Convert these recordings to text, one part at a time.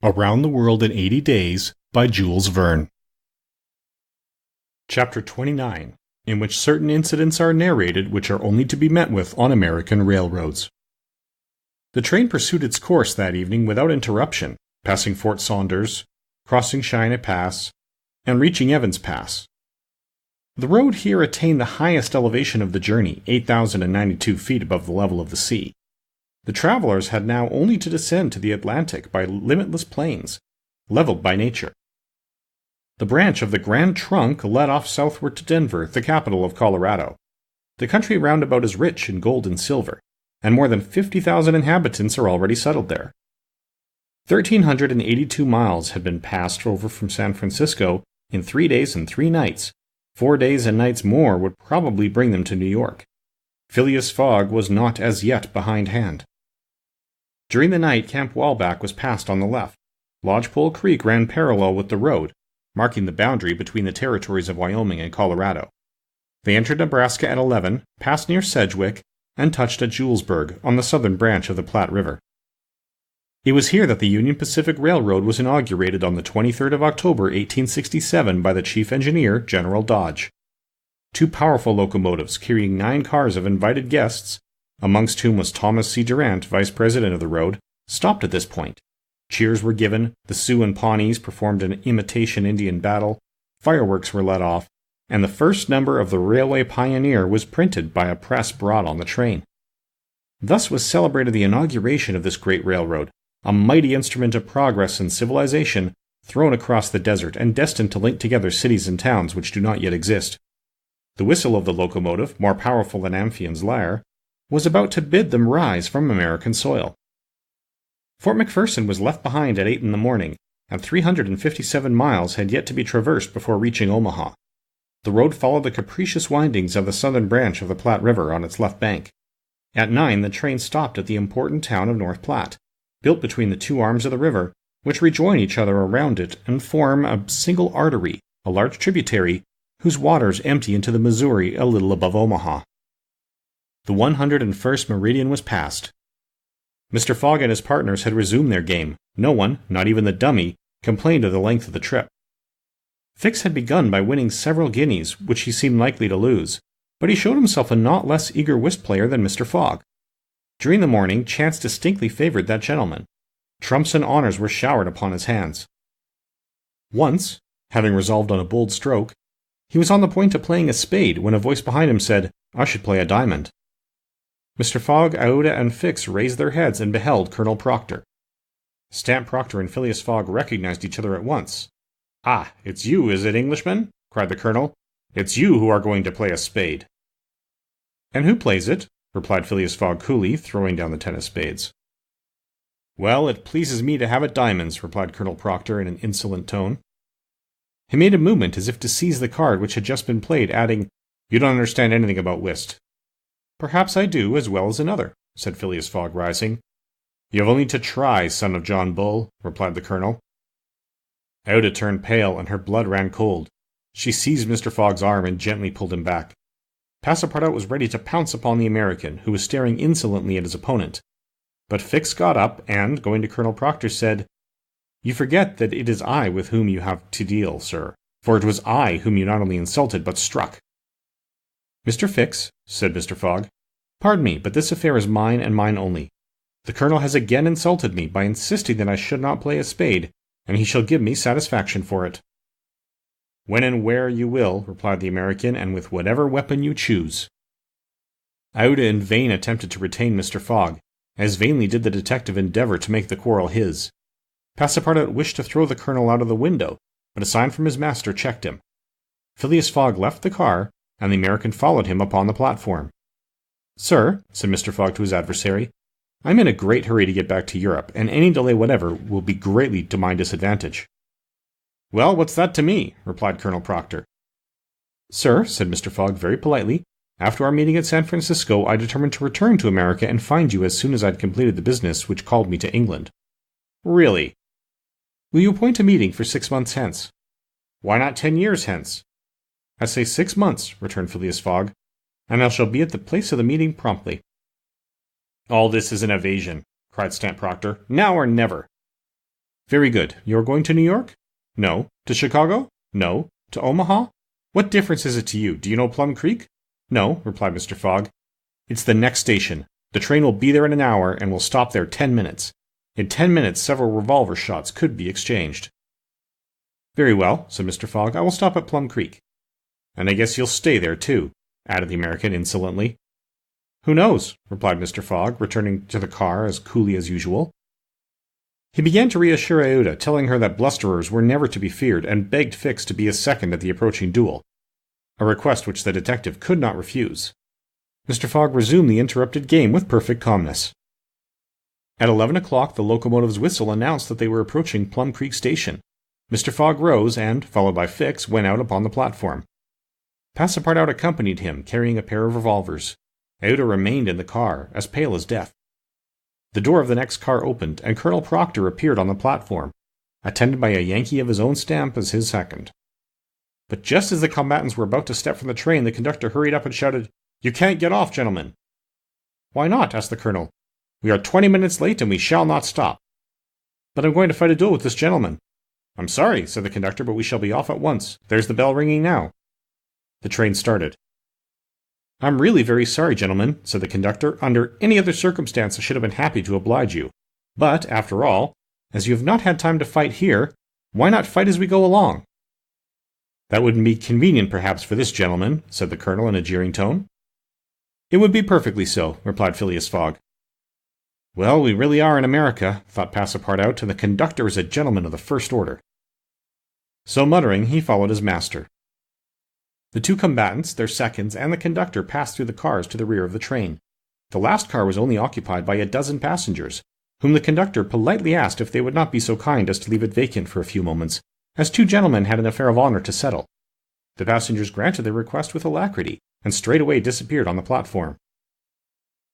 Around the World in 80 Days by Jules Verne. Chapter 29, in which certain incidents are narrated which are only to be met with on American railroads. The train pursued its course that evening without interruption, passing Fort Saunders, crossing China Pass, and reaching Evans Pass. The road here attained the highest elevation of the journey, 8,092 feet above the level of the sea. The travelers had now only to descend to the Atlantic by limitless plains, leveled by nature. The branch of the Grand Trunk led off southward to Denver, the capital of Colorado. The country round about is rich in gold and silver, and more than 50,000 inhabitants are already settled there. 1,382 miles had been passed over from San Francisco in 3 days and 3 nights. 4 days and nights more would probably bring them to New York. Phileas Fogg was not as yet behindhand. During the night, Camp Walback was passed on the left. Lodgepole Creek ran parallel with the road, marking the boundary between the territories of Wyoming and Colorado. They entered Nebraska at 11, passed near Sedgwick, and touched at Julesburg on the southern branch of the Platte River. It was here that the Union Pacific Railroad was inaugurated on the 23rd of October, 1867 by the chief engineer, General Dodge. 2 powerful locomotives carrying 9 cars of invited guests, amongst whom was Thomas C. Durant, vice president of the road, stopped at this point. Cheers were given, the Sioux and Pawnees performed an imitation Indian battle, fireworks were let off, and the first number of the Railway Pioneer was printed by a press brought on the train. Thus was celebrated the inauguration of this great railroad, a mighty instrument of progress and civilization thrown across the desert and destined to link together cities and towns which do not yet exist. The whistle of the locomotive, more powerful than Amphion's lyre, was about to bid them rise from American soil. Fort McPherson was left behind at 8 in the morning, and 357 miles had yet to be traversed before reaching Omaha. The road followed the capricious windings of the southern branch of the Platte River on its left bank. At 9, the train stopped at the important town of North Platte, built between the 2 arms of the river, which rejoin each other around it and form a single artery, a large tributary, whose waters empty into the Missouri a little above Omaha. The 101st meridian was passed. Mr. Fogg and his partners had resumed their game. No one, not even the dummy, complained of the length of the trip. Fix had begun by winning several guineas, which he seemed likely to lose, but he showed himself a not less eager whist player than Mr. Fogg. During the morning, chance distinctly favored that gentleman. Trumps and honors were showered upon his hands. Once, having resolved on a bold stroke, he was on the point of playing a spade when a voice behind him said, "I should play a diamond." Mr. Fogg, Aouda, and Fix raised their heads and beheld Colonel Proctor. Stamp Proctor and Phileas Fogg recognized each other at once. "Ah, it's you, is it, Englishman?" cried the colonel. "It's you who are going to play a spade." "And who plays it?" replied Phileas Fogg coolly, throwing down the 10 of spades. "Well, it pleases me to have it diamonds," replied Colonel Proctor in an insolent tone. He made a movement as if to seize the card which had just been played, adding, "You don't understand anything about whist." "Perhaps I do, as well as another," said Phileas Fogg, rising. "You have only to try, son of John Bull," replied the colonel. Aouda turned pale, and her blood ran cold. She seized Mr. Fogg's arm and gently pulled him back. Passepartout was ready to pounce upon the American, who was staring insolently at his opponent. But Fix got up, and, going to Colonel Proctor, said, "You forget that it is I with whom you have to deal, sir, for it was I whom you not only insulted but struck." "Mr. Fix," said Mr. Fogg, "pardon me, but this affair is mine and mine only. The colonel has again insulted me by insisting that I should not play a spade, and he shall give me satisfaction for it." "When and where you will," replied the American, "and with whatever weapon you choose." Aouda in vain attempted to retain Mr. Fogg, as vainly did the detective endeavor to make the quarrel his. Passepartout wished to throw the colonel out of the window, but a sign from his master checked him. Phileas Fogg left the car, and the American followed him upon the platform. "Sir," said Mr. Fogg to his adversary, "I'm in a great hurry to get back to Europe, and any delay whatever will be greatly to my disadvantage." "Well, what's that to me?" replied Colonel Proctor. "Sir," said Mr. Fogg very politely, "after our meeting at San Francisco, I determined to return to America and find you as soon as I'd completed the business which called me to England." "Really?" "Will you appoint a meeting for 6 months hence?" "Why not 10 years hence?" "I say 6 months," returned Phileas Fogg, "and I shall be at the place of the meeting promptly." "All this is an evasion," cried Stamp Proctor. "Now or never." Very good. You are going to New York? No. To Chicago? No. To Omaha? What difference is it to you? Do you know Plum Creek? No, replied Mr. Fogg. It's the next station. The train will be there in an hour and will stop there 10 minutes. In 10 minutes, several revolver shots could be exchanged. Very well, said Mr. Fogg. I will stop at Plum Creek. And I guess you'll stay there, too, added the American insolently. Who knows, replied Mr. Fogg, returning to the car as coolly as usual. He began to reassure Aouda, telling her that blusterers were never to be feared, and begged Fix to be his second at the approaching duel, a request which the detective could not refuse. Mr. Fogg resumed the interrupted game with perfect calmness. At 11 o'clock, the locomotive's whistle announced that they were approaching Plum Creek Station. Mr. Fogg rose and, followed by Fix, went out upon the platform. Passepartout accompanied him, carrying a pair of revolvers. Aouda remained in the car, as pale as death. The door of the next car opened, and Colonel Proctor appeared on the platform, attended by a Yankee of his own stamp as his second. But just as the combatants were about to step from the train, the conductor hurried up and shouted, "You can't get off, gentlemen." "Why not?" asked the colonel. "We are 20 minutes late, and we shall not stop." "But I'm going to fight a duel with this gentleman." "I'm sorry," said the conductor, "but we shall be off at once. There's the bell ringing now." The train started. "I'm really very sorry, gentlemen," said the conductor. "Under any other circumstance I should have been happy to oblige you. But, after all, as you have not had time to fight here, why not fight as we go along?" "That wouldn't be convenient, perhaps, for this gentleman," said the colonel in a jeering tone. "It would be perfectly so," replied Phileas Fogg. "Well, we really are in America," thought Passepartout, "and the conductor is a gentleman of the first order." So muttering, he followed his master. The two combatants, their seconds, and the conductor passed through the cars to the rear of the train. The last car was only occupied by a dozen passengers, whom the conductor politely asked if they would not be so kind as to leave it vacant for a few moments, as two gentlemen had an affair of honor to settle. The passengers granted their request with alacrity, and straightway disappeared on the platform.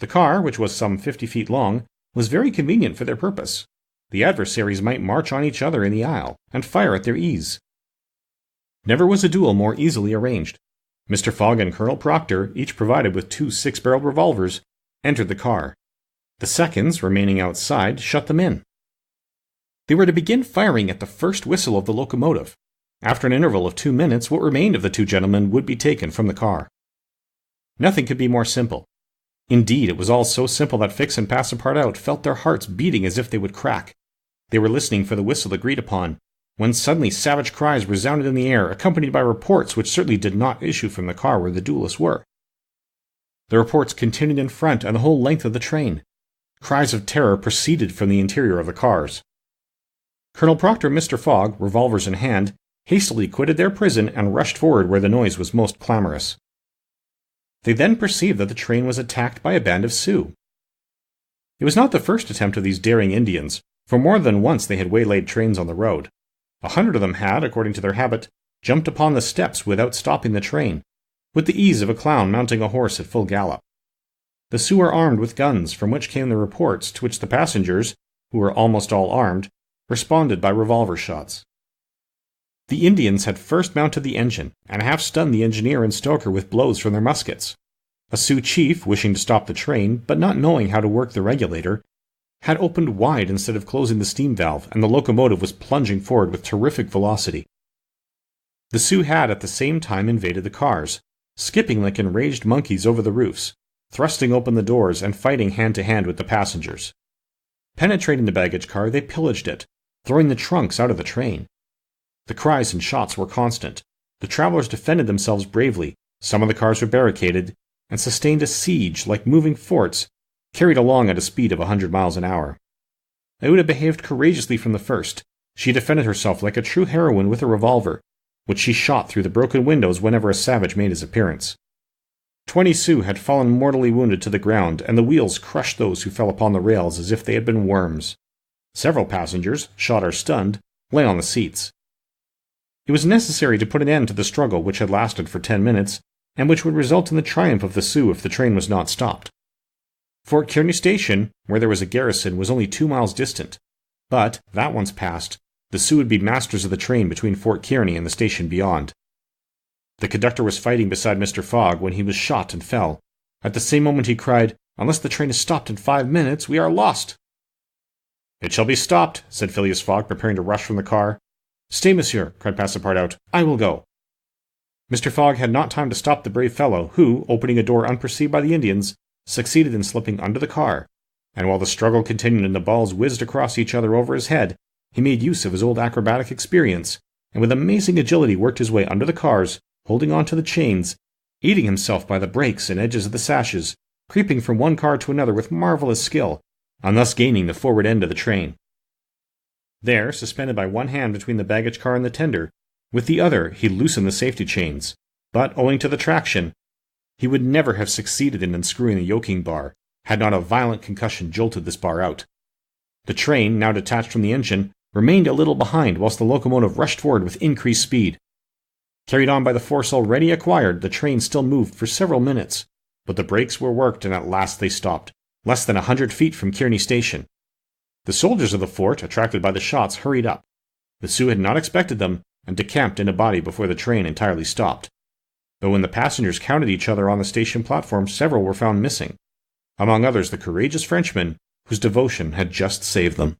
The car, which was some 50 feet long, was very convenient for their purpose. The adversaries might march on each other in the aisle, and fire at their ease. Never was a duel more easily arranged. Mr. Fogg and Colonel Proctor, each provided with 2 six-barreled revolvers, entered the car. The seconds, remaining outside, shut them in. They were to begin firing at the first whistle of the locomotive. After an interval of 2 minutes, what remained of the two gentlemen would be taken from the car. Nothing could be more simple. Indeed, it was all so simple that Fix and Passepartout felt their hearts beating as if they would crack. They were listening for the whistle agreed upon, when suddenly savage cries resounded in the air, accompanied by reports which certainly did not issue from the car where the duelists were. The reports continued in front and the whole length of the train. Cries of terror proceeded from the interior of the cars. Colonel Proctor and Mr. Fogg, revolvers in hand, hastily quitted their prison and rushed forward where the noise was most clamorous. They then perceived that the train was attacked by a band of Sioux. It was not the first attempt of these daring Indians, for more than once they had waylaid trains on the road. 100 of them had, according to their habit, jumped upon the steps without stopping the train, with the ease of a clown mounting a horse at full gallop. The Sioux were armed with guns, from which came the reports, to which the passengers, who were almost all armed, responded by revolver shots. The Indians had first mounted the engine, and half-stunned the engineer and stoker with blows from their muskets. A Sioux chief, wishing to stop the train, but not knowing how to work the regulator, had opened wide instead of closing the steam valve, and the locomotive was plunging forward with terrific velocity. The Sioux had at the same time invaded the cars, skipping like enraged monkeys over the roofs, thrusting open the doors and fighting hand-to-hand with the passengers. Penetrating the baggage car, they pillaged it, throwing the trunks out of the train. The cries and shots were constant. The travelers defended themselves bravely, some of the cars were barricaded, and sustained a siege like moving forts, carried along at a speed of 100 miles an hour. Aouda behaved courageously from the first. She defended herself like a true heroine with a revolver, which she shot through the broken windows whenever a savage made his appearance. 20 Sioux had fallen mortally wounded to the ground, and the wheels crushed those who fell upon the rails as if they had been worms. Several passengers, shot or stunned, lay on the seats. It was necessary to put an end to the struggle which had lasted for 10 minutes, and which would result in the triumph of the Sioux if the train was not stopped. Fort Kearny Station, where there was a garrison, was only 2 miles distant, but, that once passed, the Sioux would be masters of the train between Fort Kearny and the station beyond. The conductor was fighting beside Mr. Fogg when he was shot and fell. At the same moment he cried, "Unless the train is stopped in 5 minutes, we are lost!" "It shall be stopped," said Phileas Fogg, preparing to rush from the car. "Stay, monsieur," cried Passepartout. "I will go." Mr. Fogg had not time to stop the brave fellow, who, opening a door unperceived by the Indians, succeeded in slipping under the car, and while the struggle continued and the balls whizzed across each other over his head, he made use of his old acrobatic experience, and with amazing agility worked his way under the cars, holding on to the chains, aiding himself by the brakes and edges of the sashes, creeping from one car to another with marvelous skill, and thus gaining the forward end of the train. There, suspended by one hand between the baggage car and the tender, with the other he loosened the safety chains, but, owing to the traction, he would never have succeeded in unscrewing the yoking bar, had not a violent concussion jolted this bar out. The train, now detached from the engine, remained a little behind whilst the locomotive rushed forward with increased speed. Carried on by the force already acquired, the train still moved for several minutes, but the brakes were worked and at last they stopped, less than 100 feet from Kearney Station. The soldiers of the fort, attracted by the shots, hurried up. The Sioux had not expected them, and decamped in a body before the train entirely stopped. Though when the passengers counted each other on the station platform, several were found missing, among others the courageous Frenchman whose devotion had just saved them.